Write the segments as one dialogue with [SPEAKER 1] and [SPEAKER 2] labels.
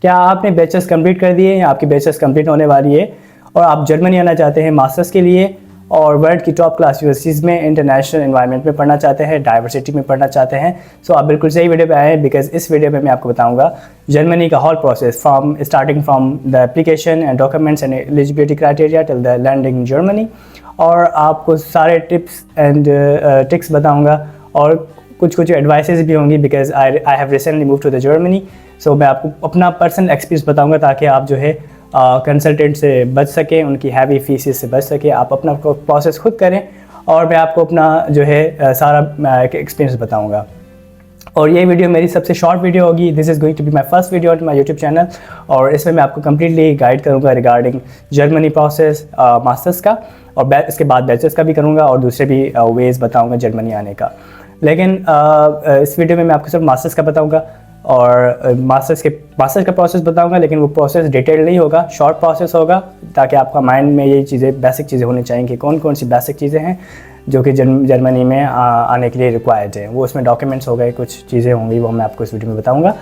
[SPEAKER 1] क्या आपने bachelors complete कर दिए या आपकी बैचलर्स कंप्लीट होने वाली है और आप जर्मनी आना चाहते हैं मास्टर्स के लिए और वर्ल्ड की टॉप क्लास यूनिवर्सिटीज़ में इंटरनेशनल एनवायरनमेंट में पढ़ना चाहते हैं, डाइवर्सिटी में पढ़ना चाहते हैं, सो आप बिल्कुल सही वीडियो पे आए हैं। बिकॉज इस वीडियो में मैं आपको बताऊंगा जर्मनी का whole process starting from the application and documents and eligibility criteria till the landing in Germany. और आपको सारे टिप्स एंड ट्रिक्स बताऊँगा और कुछ एडवाइसेस भी होंगी because I have recently move to the Germany. So मैं आपको अपना पर्सनल एक्सपीरियंस बताऊंगा ताकि आप जो है कंसल्टेंट से बच सकें, उनकी हैवी फीसेस से बच सके, आप अपना प्रोसेस खुद करें और मैं आपको अपना जो है सारा एक्सपीरियंस बताऊंगा। और ये वीडियो मेरी सबसे शॉर्ट वीडियो होगी। This is going to be my first video on my YouTube channel और इसमें मैं आपको कम्प्लीटली गाइड करूँगा रिगार्डिंग जर्मनी प्रोसेस मास्टर्स का और इसके बाद बैचलर्स का भी करूँगा और दूसरे भी वेज़ बताऊँगा जर्मनी आने का। लेकिन इस वीडियो में मैं आपको सिर्फ मास्टर्स का बताऊँगा और मास्टर्स का प्रोसेस बताऊंगा, लेकिन वो प्रोसेस डिटेल नहीं होगा, शॉर्ट प्रोसेस होगा ताकि आपका माइंड में यही चीज़ें बेसिक चीज़ें होनी चाहिए कि कौन कौन सी बेसिक चीज़ें हैं जो कि जर्मनी में आने के लिए रिक्वायर्ड है। वो उसमें डॉक्यूमेंट्स हो गए, कुछ चीज़ें होंगी, वो मैं आपको इस वीडियो में बताऊँगा।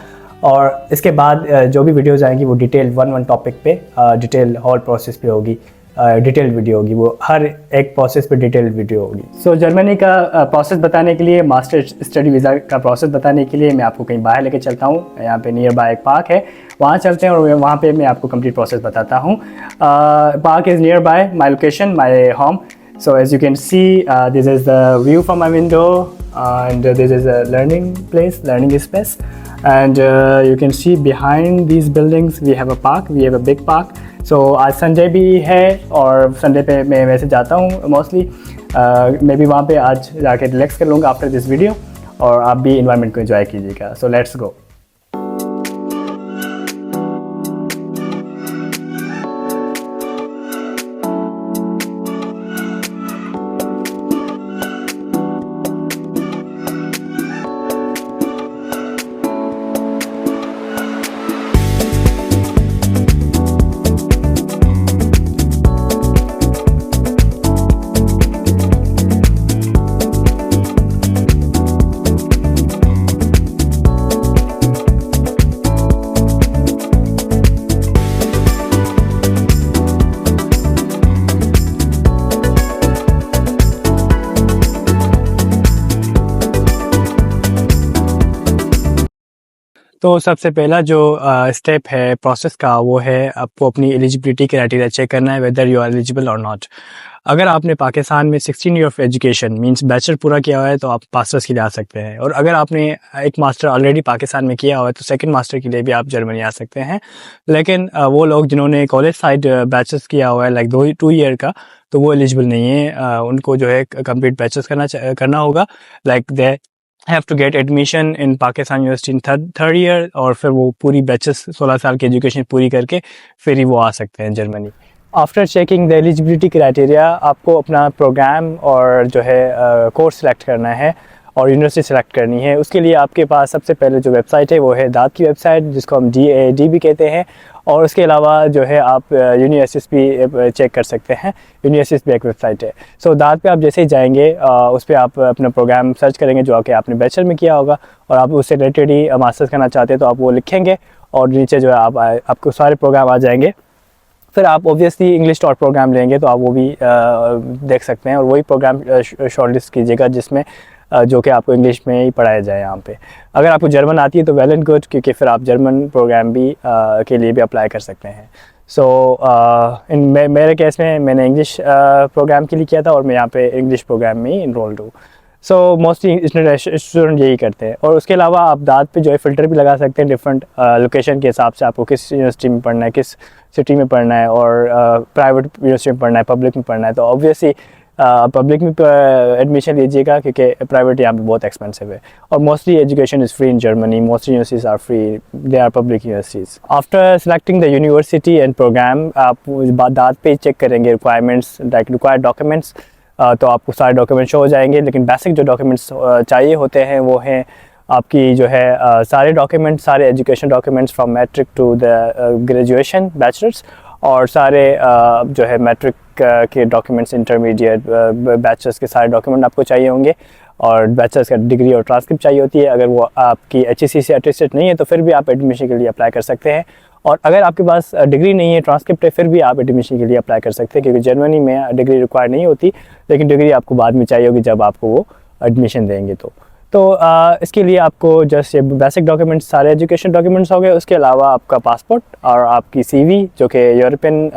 [SPEAKER 1] और इसके बाद जो भी वीडियोज़ आएंगी वो डिटेल वन टॉपिक पे डिटेल होल प्रोसेस पे होगी, डिटेल वीडियो होगी, वो हर एक प्रोसेस पे डिटेल वीडियो होगी। सो जर्मनी का प्रोसेस बताने के लिए, मास्टर स्टडी वीज़ा का प्रोसेस बताने के लिए मैं आपको कहीं बाहर लेके चलता हूँ। यहाँ पे नियर बाय एक पार्क है, वहाँ चलते हैं और वहाँ पे मैं आपको कंप्लीट प्रोसेस बताता हूँ। Park is near by my location, my home. So as you can see, this is the view from my window and this is a learning place, learning space, and you can see behind these buildings we have a park, we have a big park. So आज Sunday भी है और Sunday पे मैं वैसे जाता हूँ mostly, मैं भी वहाँ पे आज जाके रिलैक्स कर लूँगा आफ्टर दिस वीडियो और आप भी इन्वायरमेंट को एंजॉय कीजिएगा। So let's go. तो सबसे पहला जो स्टेप है प्रोसेस का वो है आपको अपनी एलिजिबिलिटी क्राइटेरिया चेक करना है, वेदर यू आर एलिजिबल और नॉट। अगर आपने पाकिस्तान में 16 year of education means bachelor पूरा किया हुआ है तो आप मास्टर्स के लिए आ सकते हैं, और अगर आपने एक मास्टर ऑलरेडी पाकिस्तान में किया हुआ है तो सेकंड मास्टर के लिए भी आप जर्मनी आ सकते हैं। लेकिन वो लोग जिन्होंने कॉलेज साइड बैचलर्स किया हुआ है लाइक 2 ईयर का, तो वो एलिजिबल नहीं है। उनको जो है कंप्लीट बैचलर्स करना होगा, like they have to get admission in Pakistan university in third year, और फिर वो पूरी बैचेस 16 साल की एजुकेशन पूरी करके फिर ही वो आ सकते हैं Germany. After checking the eligibility criteria आपको अपना प्रोग्राम और जो है कोर्स सेलेक्ट करना है और यूनिवर्सिटी सेलेक्ट करनी है। उसके लिए आपके पास सबसे पहले जो वेबसाइट है वो है दाद की वेबसाइट, जिसको हम DAAD भी कहते हैं। और उसके अलावा जो है आप यूनिवर्सिटीज़ भी चेक कर सकते हैं, यूनिवर्सिटीज़ भी एक वेबसाइट है। सो दाद पे आप जैसे ही जाएंगे उस पर आप अपना प्रोग्राम सर्च करेंगे जो कि आपने बैचलर में किया होगा, और आप उससे रिलेटेड ही मास्टर्स करना चाहते हैं तो आप वो लिखेंगे और नीचे जो है आपको सारे प्रोग्राम आ जाएंगे। फिर आप ऑब्वियसली इंग्लिश टॉट प्रोग्राम लेंगे तो आप वो भी देख सकते हैं, और वही प्रोग्राम शॉर्टलिस्ट कीजिएगा जिसमें जो कि आपको इंग्लिश में ही पढ़ाया जाए यहाँ पे। अगर आपको जर्मन आती है तो वेल एंड गुड, क्योंकि फिर आप जर्मन प्रोग्राम भी के लिए भी अप्लाई कर सकते हैं। सो मेरे केस में मैंने इंग्लिश प्रोग्राम के लिए किया था और मैं यहाँ पे इंग्लिश प्रोग्राम में ही इनरोल्ड हूँ। सो मोस्टली स्टूडेंट यही करते हैं। और उसके अलावा आप दाद पे जो है फ़िल्टर भी लगा सकते हैं डिफरेंट लोकेशन के हिसाब से, आपको किस यूनिवर्सिटी में पढ़ना है, किस सिटी में पढ़ना है, और प्राइवेट यूनिवर्सिटी में पढ़ना है, पब्लिक में पढ़ना है। तो ऑब्वियसली पब्लिक में एडमिशन लीजिएगा क्योंकि प्राइवेट यहाँ पे बहुत एक्सपेंसिव है, और mostly education is free in Germany, most universities are free, they are public universities. After selecting the university and program आप दाद पे चेक करेंगे रिक्वायरमेंट्स, लाइक रिक्वायर्ड डॉक्यूमेंट्स, तो आपको सारे डॉक्यूमेंट्स शो हो जाएंगे। लेकिन बेसिक जो डॉक्यूमेंट्स चाहिए होते हैं वो हैं आपकी जो है सारे डॉक्यूमेंट्स, सारे education documents from matric to the graduation bachelors, और सारे जो है मैट्रिक के डॉक्यूमेंट्स, इंटरमीडिएट बैचलर्स के सारे डॉक्यूमेंट आपको चाहिए होंगे, और बैचलर्स का डिग्री और ट्रांसक्रिप्ट चाहिए होती है। अगर वो आपकी HEC से अटेस्टेड नहीं है तो फिर भी आप एडमिशन के लिए अप्लाई कर सकते हैं। और अगर आपके पास डिग्री नहीं है, ट्रांसक्रिप्ट है, फिर भी आप एडमिशन के लिए अप्लाई कर सकते हैं, क्योंकि जर्मनी में डिग्री रिक्वायर नहीं होती, लेकिन डिग्री आपको बाद में चाहिए होगी जब आपको वो एडमिशन देंगे। तो इसके लिए आपको जस्ट ये बेसिक डॉक्यूमेंट्स, सारे एजुकेशन डॉक्यूमेंट्स हो गए, उसके अलावा आपका पासपोर्ट और आपकी CV जो कि यूरोपियन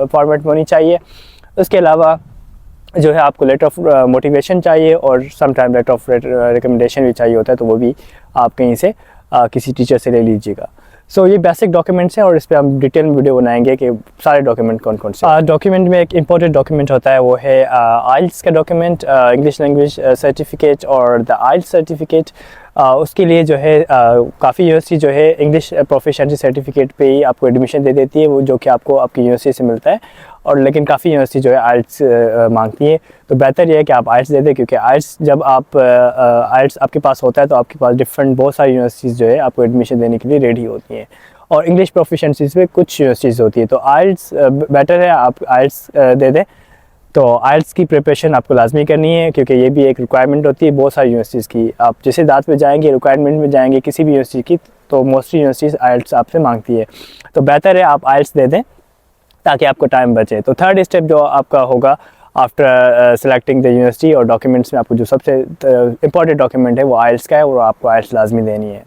[SPEAKER 1] फॉर्मेट में होनी चाहिए। उसके अलावा जो है आपको लेटर ऑफ मोटिवेशन चाहिए और समटाइम लेटर ऑफ रिकमेंडेशन भी चाहिए होता है, तो वो भी आप कहीं से किसी टीचर से ले लीजिएगा। सो ये बेसिक डॉक्यूमेंट्स हैं और इस पर हम डिटेल में वीडियो बनाएंगे कि सारे डॉक्यूमेंट कौन कौन से। डॉक्यूमेंट में एक इम्पोर्टेंट डॉक्यूमेंट होता है, वो है आइल्स का डॉक्यूमेंट, इंग्लिश लैंग्वेज सर्टिफिकेट और द आइल्स सर्टिफिकेट। उसके लिए जो है काफ़ी यूनिवर्सिटी जो है इंग्लिश प्रोफिशिएंसी सर्टिफिकेट पे ही आपको एडमिशन दे देती है, वो जो कि आपको आपकी यूनिवर्सिटी से मिलता है। और लेकिन काफ़ी यूनिवर्सिटी जो है आइल्स मांगती है, तो बेहतर ये है कि आप आइल्स दे दें, क्योंकि आइल्स जब आप आइल्स आपके पास होता है तो आपके पास डिफरेंट बहुत सारी यूनिवर्सिटीज़ जो है आपको एडमिशन देने के लिए रेडी होती हैं। और इंग्लिश प्रोफिशिएंसीज पे कुछ यूनिवर्सिटीज़ होती है, तो आइल्स बेटर है आप आइल्स दे दें। तो आइल्स की प्रिपरेशन आपको लाजमी करनी है, क्योंकि ये भी एक रिक्वायरमेंट होती है बहुत सारी यूनिवर्सिटीज़ की। आप जैसे दात पे जाएंगे, रिक्वायरमेंट में जाएंगे किसी भी यूनिवर्सिटी की, तो मोस्टली यूनिवर्सिटीज़ आइल्स आपसे मांगती है, तो बेहतर है आप आइल्स दे दें ताकि आपको टाइम बचे। तो थर्ड स्टेप जो आपका होगा आफ्टर सेलेक्टिंग द यूनिवर्सिटी और डॉक्यूमेंट्स में आपको जो सबसे इंपॉर्टेंट डॉक्यूमेंट है वो आइल्स का है, और आपको आइल्स लाजमी देनी है।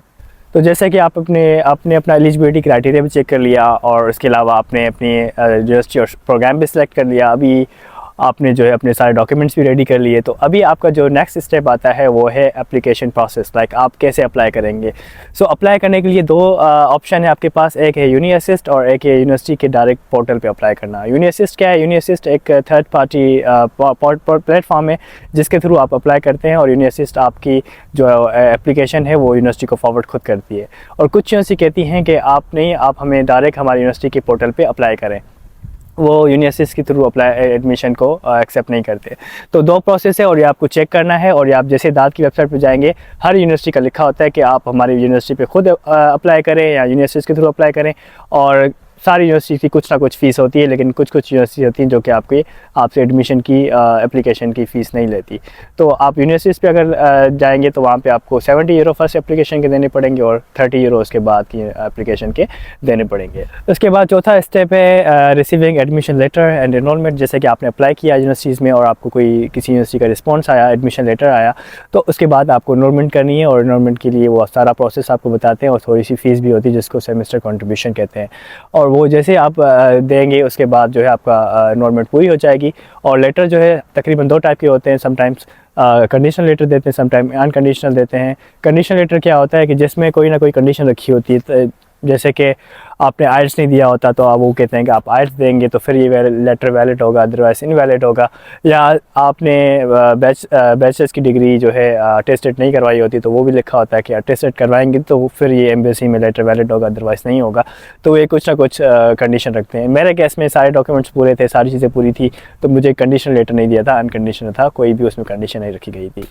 [SPEAKER 1] तो जैसे कि आप आपने अपना एलिजिबिलिटी क्राइटेरिया भी चेक कर लिया और उसके अलावा आपने अपनी यूनिवर्सिटी और प्रोग्राम भी सिलेक्ट कर लिया, अभी आपने जो है अपने सारे डॉक्यूमेंट्स भी रेडी कर लिए, तो अभी आपका जो नेक्स्ट स्टेप आता है वो है एप्लीकेशन प्रोसेस, लाइक आप कैसे अप्लाई करेंगे। सो अप्लाई करने के लिए दो ऑप्शन है आपके पास, एक है यूनी असिस्ट और एक है यूनिवर्सिटी के डायरेक्ट पोर्टल पे अप्लाई करना। यूनी असिस्ट क्या है? यूनी असिस्ट एक थर्ड पार्टी प्लेटफॉर्म है जिसके थ्रू आप अप्लाई करते हैं, और यूनी असिस्ट आपकी जो एप्लीकेशन है वो यूनिवर्सिटी को फॉरवर्ड खुद करती है। और कुछ यूनिवर्सिटी कहती हैं कि आप हमें डायरेक्ट हमारी यूनिवर्सिटी के पोर्टल पर अप्लाई करें, वो यूनिवर्सिटीज़ के थ्रू अप्लाई एडमिशन को एक्सेप्ट नहीं करते। तो दो प्रोसेस है और ये आपको चेक करना है, और ये आप जैसे दाद की वेबसाइट पे जाएंगे, हर यूनिवर्सिटी का लिखा होता है कि आप हमारी यूनिवर्सिटी पे खुद अप्लाई करें या यूनिवर्सिटीज़ के थ्रू अप्लाई करें। और सारी यूनिवर्सिटी की कुछ ना कुछ फ़ीस होती है, लेकिन कुछ यूनिवर्सिटी होती हैं जो कि आपसे एडमिशन की एप्लीकेशन की फ़ीस नहीं लेती। तो आप यूनिवर्सिटीज़ पे अगर जाएंगे तो वहाँ पे आपको 70 यूरो फर्स्ट एप्लीकेशन के देने पड़ेंगे और 30 यूरो उसके बाद की एप्लीकेशन के देने पड़ेंगे। उसके बाद चौथा स्टेप है receiving admission letter and enrolment. जैसे कि आपने अप्लाई किया यूनिवर्सिटीज़ में और आपको कोई किसी यूनिवर्सिटी का रिस्पॉन्स आया, एडमिशन लेटर आया, तो उसके बाद आपको एनरोलमेंट करनी है, और एनरोलमेंट के लिए वो सारा प्रोसेस आपको बताते हैं, और थोड़ी सी फ़ीस भी होती है जिसको सेमेस्टर कॉन्ट्रीब्यूशन कहते हैं। और वो जैसे आप देंगे उसके बाद जो है आपका एनरोलमेंट पूरी हो जाएगी। और लेटर जो है तकरीबन दो टाइप के होते हैं, समटाइम्स कंडीशनल लेटर देते हैं, समटाइम अनकंडीशनल देते हैं। कंडीशनल लेटर क्या होता है कि जिसमें कोई ना कोई कंडीशन रखी होती है, जैसे कि आपने आइल्स नहीं दिया होता तो आप वो कहते हैं कि आप आइल्स देंगे तो फिर ये लेटर वैलिड होगा, अदरवाइज इनवैलिड होगा। या आपने बैचलर्स की डिग्री जो है अटेस्टेड नहीं करवाई होती तो वो भी लिखा होता है कि अटेस्टेड करवाएंगे तो फिर ये एम्बेसी में लेटर वैलिड होगा, अदरवाइज नहीं होगा। तो ये कुछ ना कुछ कंडीशन रखते हैं। मेरे केस में सारे डॉक्यूमेंट्स पूरे थे, सारी चीज़ें पूरी थी, तो मुझे कंडीशनल लेटर नहीं दिया था, अनकंडीशनल था, कोई भी उसमें कंडीशन नहीं रखी गई थी।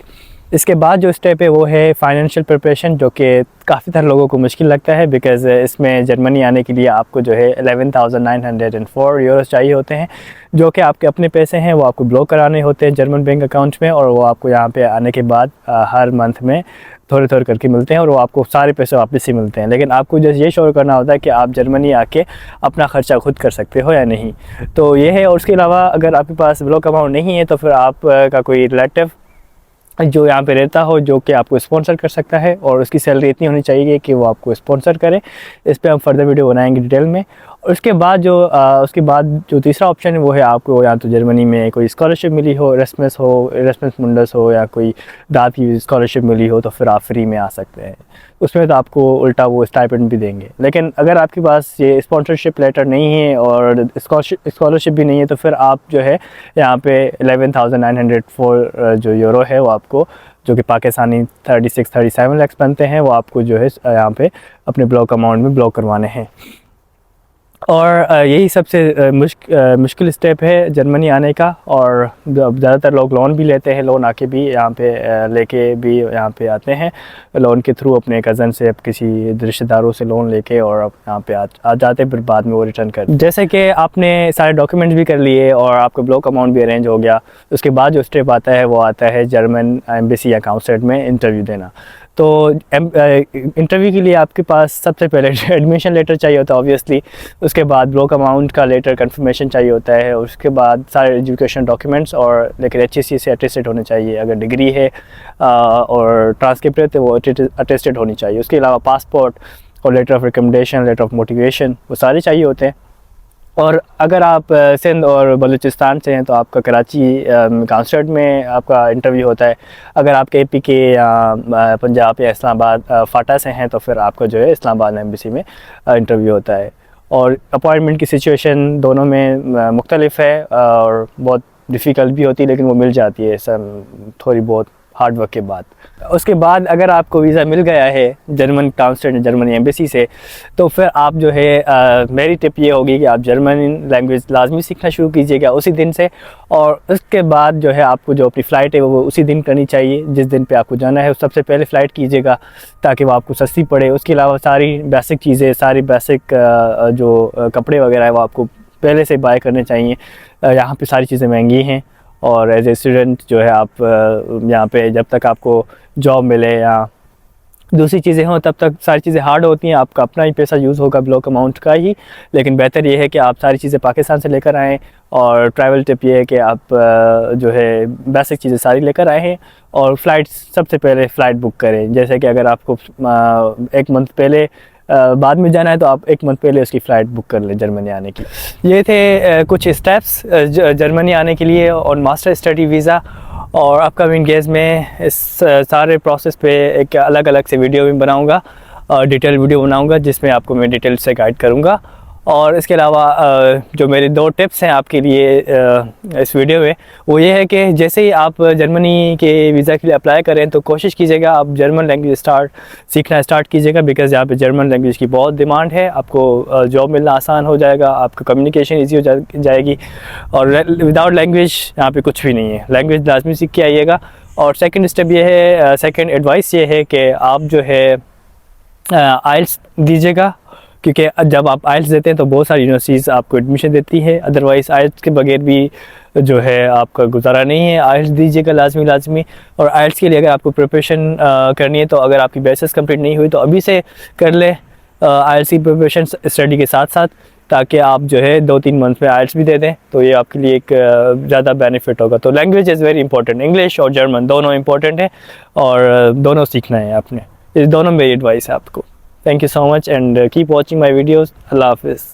[SPEAKER 1] इसके बाद जो स्टेप है वो है फाइनेंशियल प्रिपरेशन, जो कि काफ़ी सारे लोगों को मुश्किल लगता है, बिकॉज़ इसमें जर्मनी आने के लिए आपको जो है 11,904 यूरोस चाहिए होते हैं, जो कि आपके अपने पैसे हैं, वो आपको ब्लॉक कराने होते हैं जर्मन बैंक अकाउंट में, और वो आपको यहाँ पे आने के बाद हर मंथ में थोड़े थोड़े करके मिलते हैं, और वो आपको सारे पैसे वापस ही मिलते हैं। लेकिन आपको जैसे ये शोर करना होता है कि आप जर्मनी आके अपना ख़र्चा खुद कर सकते हो या नहीं, तो ये है। और उसके अलावा अगर आपके पास ब्लॉक अमाउंट नहीं है तो फिर आपका कोई रिलेटिव जो यहाँ पे रहता हो जो कि आपको स्पॉन्सर कर सकता है, और उसकी सैलरी इतनी होनी चाहिए कि वो आपको स्पॉन्सर करे। इस पर हम फर्दर वीडियो बनाएंगे डिटेल में। और उसके बाद जो तीसरा ऑप्शन है वो है आपको या तो जर्मनी में कोई स्कॉलरशिप मिली हो, एरasmus मुंडस हो, या कोई दाद की स्कॉलरशिप मिली हो, तो फिर आप फ्री में आ सकते हैं। उसमें तो आपको उल्टा वो स्टाइपेंड भी देंगे। लेकिन अगर आपके पास ये स्पॉन्सरशिप लेटर नहीं है और स्कॉलरशिप भी नहीं है, तो फिर आप जो है यहाँ पे 11,904 जो यूरो है वो आपको, जो कि पाकिस्तानी 36-37 लाख बनते हैं, वो आपको जो है यहाँ पे अपने ब्लॉक अमाउंट में ब्लॉक करवाने हैं। और यही सबसे मुश्किल स्टेप है जर्मनी आने का। और ज़्यादातर लोग लोन भी लेते हैं, लोन आके भी यहाँ पे लेके भी यहाँ पे आते हैं, लोन के थ्रू अपने कज़न से, किसी रिश्तेदारों से लोन लेके, और यहाँ पे आ जाते हैं, फिर बाद में वो रिटर्न कर। जैसे कि आपने सारे डॉक्यूमेंट्स भी कर लिए और आपका ब्लॉक अमाउंट भी अरेंज हो गया, उसके बाद जो स्टेप आता है वो आता है जर्मन एम्बेसी या काउंसलेट में इंटरव्यू देना। तो इंटरव्यू के लिए आपके पास सबसे पहले एडमिशन लेटर चाहिए होता है ऑब्वियसली, उसके बाद ब्लॉक अमाउंट का लेटर कंफर्मेशन चाहिए होता है, और उसके बाद सारे एजुकेशन डॉक्यूमेंट्स, और लेकिन HSC से अटेस्टेड होने चाहिए। अगर डिग्री है और ट्रांसक्रिप्ट है तो वो अटेस्टेड होनी चाहिए। उसके अलावा पासपोर्ट और letter of recommendation, letter of motivation, वो सारे चाहिए होते हैं। और अगर आप सिंध और बलूचिस्तान से हैं तो आपका कराची काउंसलेट में आपका इंटरव्यू होता है। अगर आप KP के या पंजाब या इस्लामाबाद फाटा से हैं तो फिर आपका जो है इस्लामाबाद एम्बेसी में इंटरव्यू होता है। और अपॉइंटमेंट की सिचुएशन दोनों में मुख्तलिफ है और बहुत डिफ़िकल्ट भी होती है, लेकिन वो मिल जाती है सब थोड़ी बहुत हार्ड वर्क के बाद। उसके बाद अगर आपको वीज़ा मिल गया है जर्मन काउंसलेट, जर्मनी एम्बेसी से, तो फिर आप जो है मेरी टिप ये होगी कि आप जर्मन लैंग्वेज लाजमी सीखना शुरू कीजिएगा उसी दिन से। और उसके बाद जो है आपको जो अपनी फ़्लाइट है वो उसी दिन करनी चाहिए जिस दिन पे आपको जाना है, सबसे पहले फ़्लाइट कीजिएगा ताकि वो आपको सस्ती पड़े। उसके अलावा सारी बेसिक चीज़ें, सारी बेसिक जो कपड़े वगैरह है वो आपको पहले से बाय करने चाहिए। यहाँ पे सारी चीज़ें महंगी हैं, और एज ए स्टूडेंट जो है आप यहाँ पे जब तक आपको जॉब मिले या दूसरी चीज़ें हों तब तक सारी चीज़ें हार्ड होती हैं। आपका अपना ही पैसा यूज़ होगा ब्लॉक अमाउंट का ही, लेकिन बेहतर ये है कि आप सारी चीज़ें पाकिस्तान से लेकर आएँ। और ट्रैवल टिप ये है कि आप जो है बेसिक चीज़ें सारी लेकर आए हैं। और फ़्लाइट, सबसे पहले फ़्लाइट बुक करें। जैसे कि अगर आपको 1 मंथ पहले बाद में जाना है तो आप 1 मंथ पहले उसकी फ़्लाइट बुक कर लें जर्मनी आने की। ये थे कुछ स्टेप्स जर्मनी आने के लिए और मास्टर स्टडी वीज़ा। और अपकमिंग डेज़ में इस सारे प्रोसेस पे एक अलग अलग से वीडियो भी बनाऊंगा, डिटेल वीडियो बनाऊंगा जिसमें आपको मैं डिटेल से गाइड करूंगा। और इसके अलावा जो मेरे 2 टिप्स हैं आपके लिए इस वीडियो में, वो ये है कि जैसे ही आप जर्मनी के वीज़ा के लिए अप्लाई करें तो कोशिश कीजिएगा आप जर्मन लैंग्वेज सीखना स्टार्ट कीजिएगा, बिकॉज़ यहाँ पे जर्मन लैंग्वेज की बहुत डिमांड है। आपको जॉब मिलना आसान हो जाएगा, आपका कम्युनिकेशन ईजी हो जाएगी। और विदाउट लैंग्वेज यहाँ पे कुछ भी नहीं है, लैंग्वेज लाजमी सीख के आइएगा। और सेकेंड स्टेप ये है, सेकेंड एडवाइस ये है कि आप जो है आइल्स दीजिएगा, क्योंकि जब आप आइल्स देते हैं तो बहुत सारी यूनिवर्सिटीज़ आपको एडमिशन देती है, अदरवाइज़ आइल्स के बगैर भी जो है आपका गुजारा नहीं है। आइल्स दीजिएगा लाजमी। और आइल्स के लिए अगर आपको प्रिपरेशन करनी है तो अगर आपकी बैचलर्स कंप्लीट नहीं हुई तो अभी से कर ले आइल्स की प्रिपरेशन स्टडी के साथ साथ, ताकि आप जो है 2-3 मंथ में आइल्स भी दे दें तो ये आपके लिए एक ज़्यादा बेनिफिट होगा। तो language is very important, English और जर्मन दोनों इंपॉर्टेंट है और दोनों सीखना है आपने। इस दोनों मेरी एडवाइस है आपको। Thank you so much and keep watching my videos. Allah Hafiz.